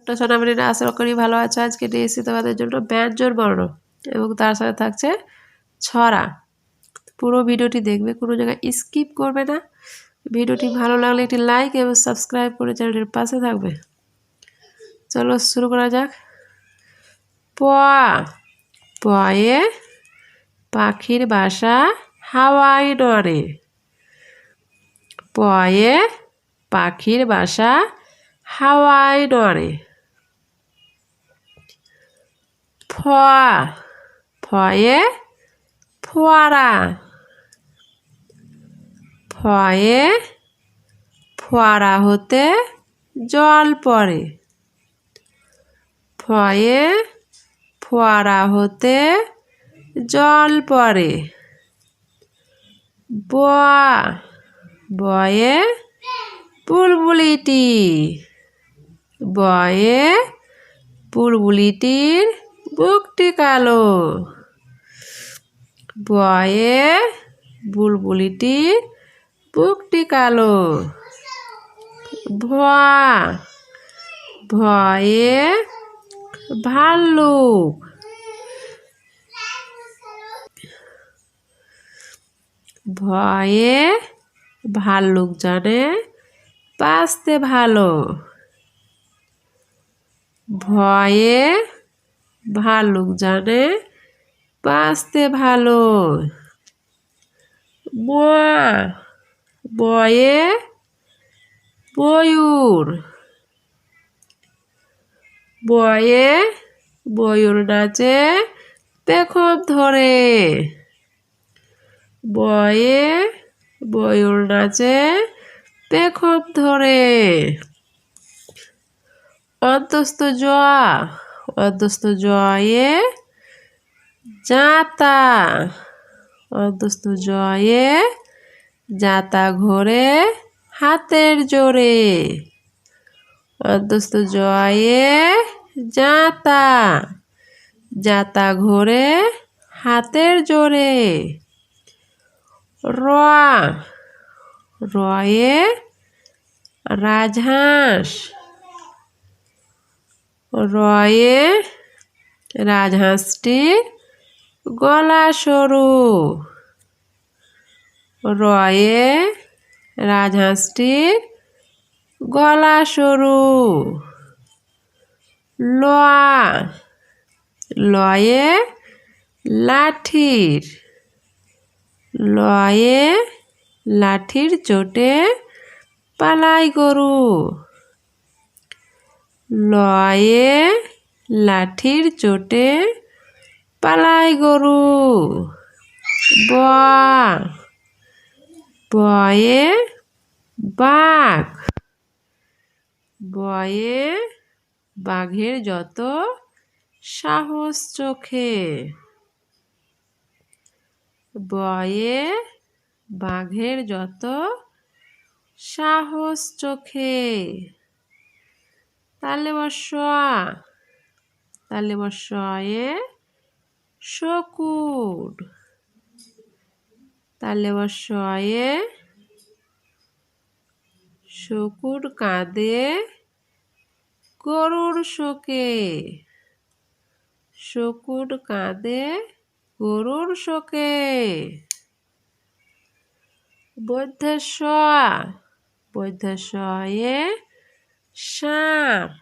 ছোট্ট সোনামণিরা আশা করি ভালো আছো। আজকে নিয়ে এসেছি তোমাদের জন্য ব্যঞ্জন বর্ণ এবং তার সাথে থাকছে ছড়া। পুরো ভিডিওটি দেখবে, কোনো জায়গায় স্কিপ করবে না। ভিডিওটি ভালো লাগলে একটি লাইক এবং সাবস্ক্রাইব করে চ্যানেলের পাশে থাকবে। চলো শুরু করা যাক। প পয়ে পাখির বাসা হাওয়ায় নড়ে। পয়ে পাখির বাসা হাওয়ায় নড়ে। ফ ফয়ে ফোয়ারা। ফয়ে ফোয়ারা হতে জল পড়ে। ফয়ে ফোয়ারা হতে জল পড়ে। ব বয়ে বুলবুলিটি। বয়ে বুলবুলিটির বুকটি কালো। বয়ে বুলবুলিটির বুকটি কালো। ভ ভয়ে ভাল্লুক। ভয়ে ভাল্লুক জানে বাঁচতে ভালো। ভয়ে ভাল্লুক জানে বাঁচতে ভালো। বয়ে ময়ূর। বয়ে ময়ূর নাচে পেখম ধরে। বয়ে ময়ূর নাচে পেখম ধরে। অন্তস্থ জ অন্তস্থ জয়ে জাতা। অন্তস্থ জয়ে জাতা ঘোরে হাতের জোরে। অন্তস্থ জয়ে জাতা জাতা ঘোরে হাতের জোরে। র রয়ে রাজহাঁস। রয়ে রাজহাঁসটির গলা সরু। রয়ে রাজহাঁসটির গলা সরু। ল লয়ে লাঠির। লয়ে লাঠির চোটে পালাই গরু। লয়ে লাঠির চোটে পালাই গরু। ব বয়ে বাঘ। বয়ে বাঘের যত সাহস চোখে। বয়ে বাঘের যত সাহস চোখে। তালে বসা তালে বসয়ে শকুন। তালে বসয়ে শকুন কাঁদে গরুর শোকে। শকুন কাঁদে গরুর শোকে। বৈদ্ধস্বয়ে ষাঁড়।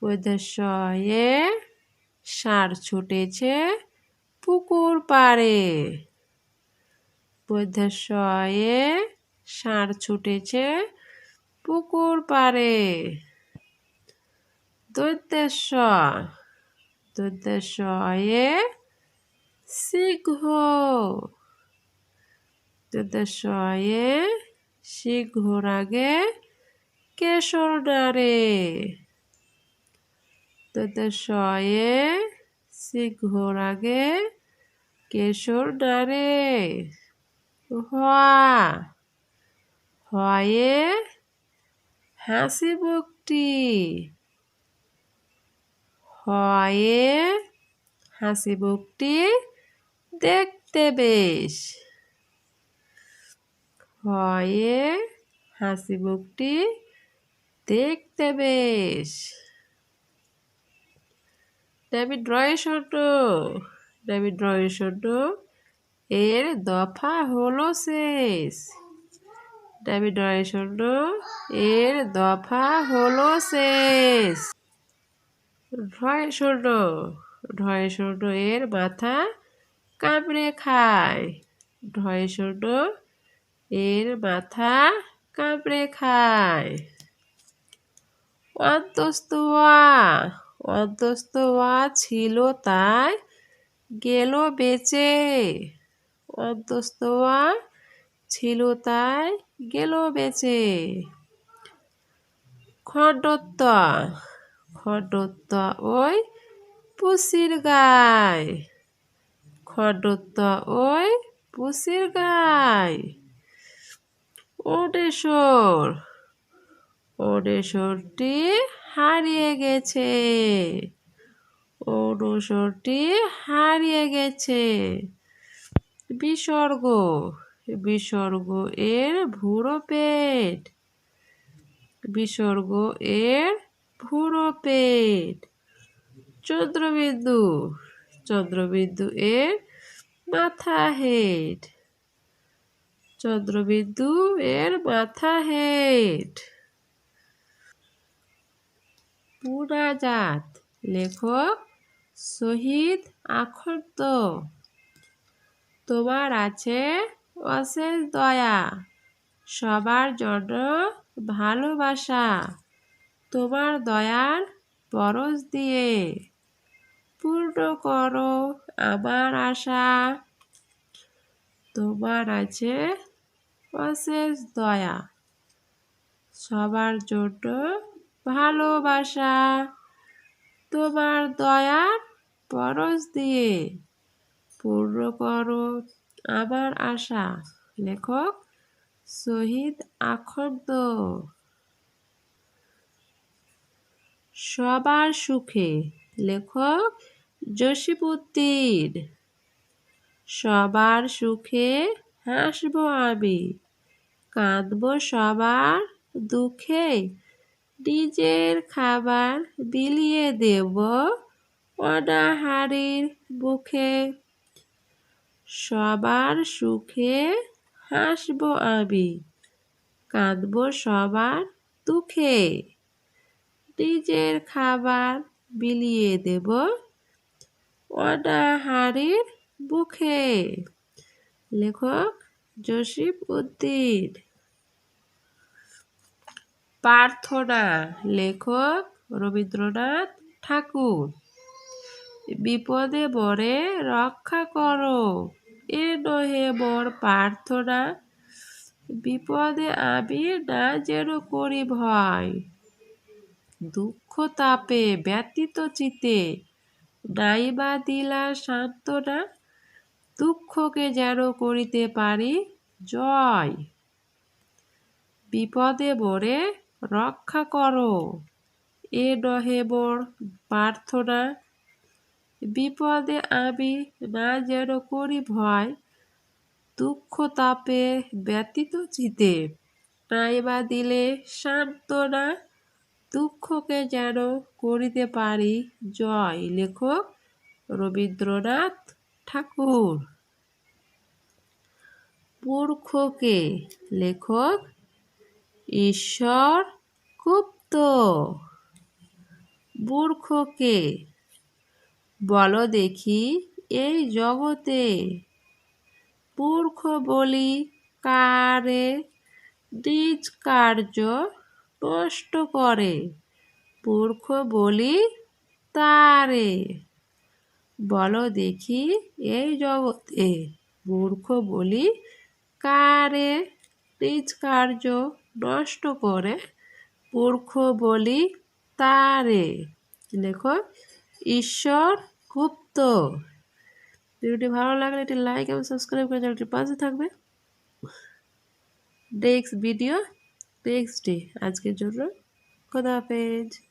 বৈদ্ধস্বয়ে ষাঁড় ছুটেছে পুকুর পাড়ে। বৈদ্ধস্বয়ে ষাঁড় ছুটেছে পুকুর পাড়ে। দৈত্যস্ব দৈত্যস্বয়ে সিংহ। দৈত্যস্বয়ে সিংহর আগে কেশর নাড়ে। দৈত্যস্বয়ে সিংহর আগে কেশর নাড়ে। হয়ে হাসি মুখটি। হয়ে হাসি মুখটি দেখতে বেশ। হয়ে হাসি মুখটি দেখতে বেশ। ডেভিড রয়ের শূন্য। ডেভিড রয়ের শূন্য এর দফা হলো শেষ। ডেভিড রয়ের শূন্য এর দফা হলো শেষ। ঢয়ের শূন্য। ঢয়ের শূন্য এর মাথা কামড়ে খায়। ঢয়ের শূন্য এর মাথা কামড়ে খায়। অন্তস্থ ওয়া। অন্তস্থ ওয়া ছিল তাই গেল বেঁচে। অন্তস্থ ওয়া ছিল তাই গেল বেঁচে। খণ্ডত্ব। খণ্ডত্ব ওই পুষির গায়। খণ্ডত্ব ওই পুষির গায়। ওডেশ্বর। ওডেশ্বরটি হারিয়ে গেছে। ওডেশ্বরটি হারিয়ে গেছে। বিসর্গ। বিসর্গ এর ভুরো পেট। বিসর্গ এর ভুরো পেট। চন্দ্রবিন্দু। চন্দ্রবিন্দু এর মাথা হেড। চন্দ্রবিন্দু এর মাথা হেড। পুরাজাত। লেখক শহীদ আখন্দ। তোমার আছে অশেষ দয়া, সবার জন্য ভালোবাসা। তোমার দয়ার পরশ দিয়ে পূর্ণ করো আমার আশা। তোমার আছে অশেষ দয়া, সবার জন্য ভালোবাসা। তোমার দয়ার পরশ দিয়ে পূর্ণ করো আমার আশা। লেখক শহীদ আখন্দ। সবার সুখে। লেখক জসিমউদ্দিন। সবার সুখে হাসবো আমি, কাঁদবো সবার দুঃখে। নিজের খাবার বিলিয়ে দেব অনাহারীর মুখে। সবার সুখে হাসবো আমি, কাঁদবো সবার দুঃখে। নিজের খাবার বিলিয়ে দেব অনাহারীর মুখে। লেখক জসিমউদ্দিন। প্রার্থনা। লেখক রবীন্দ্রনাথ ঠাকুর। বিপদে পড়ে রক্ষা করো, এ নহে মোর প্রার্থনা। বিপদে আমি না যেন করি ভয়, দুঃখ তাপে ব্যতীত চিতে নাইবা দিলা সান্ত্বনা। দুঃখকে যেন করিতে পারি জয়। বিপদে মোরে রক্ষা করো, এ নহে মোর প্রার্থনা। বিপদে আমি না যেন করি ভয়, দুঃখ তাপে ব্যতীত চিতে নাইবা দিলে সান্ত্বনা। দুঃখকে যেন করিতে পারি জয়। লেখক রবীন্দ্রনাথ ঠাকুর। মূর্খকে। লেখক ঈশ্বর গুপ্ত। মূর্খকে। বলো দেখি এই জগতে, মূর্খ বলি কারে। নিজ কার্য নষ্ট করে, মূর্খ বলি তারে। বলো দেখি এই জগতে, মূর্খ বলি কারে। নিজ কার্য নষ্ট করে, মূর্খ বলি তারে। লেখক ঈশ্বর গুপ্ত। ভিডিওটি ভালো লাগলে একটি লাইক এবং সাবস্ক্রাইব করে চ্যানেলটি পাশে থাকবে। Next video next day. আজকের জন্য খোদা হাফেজ।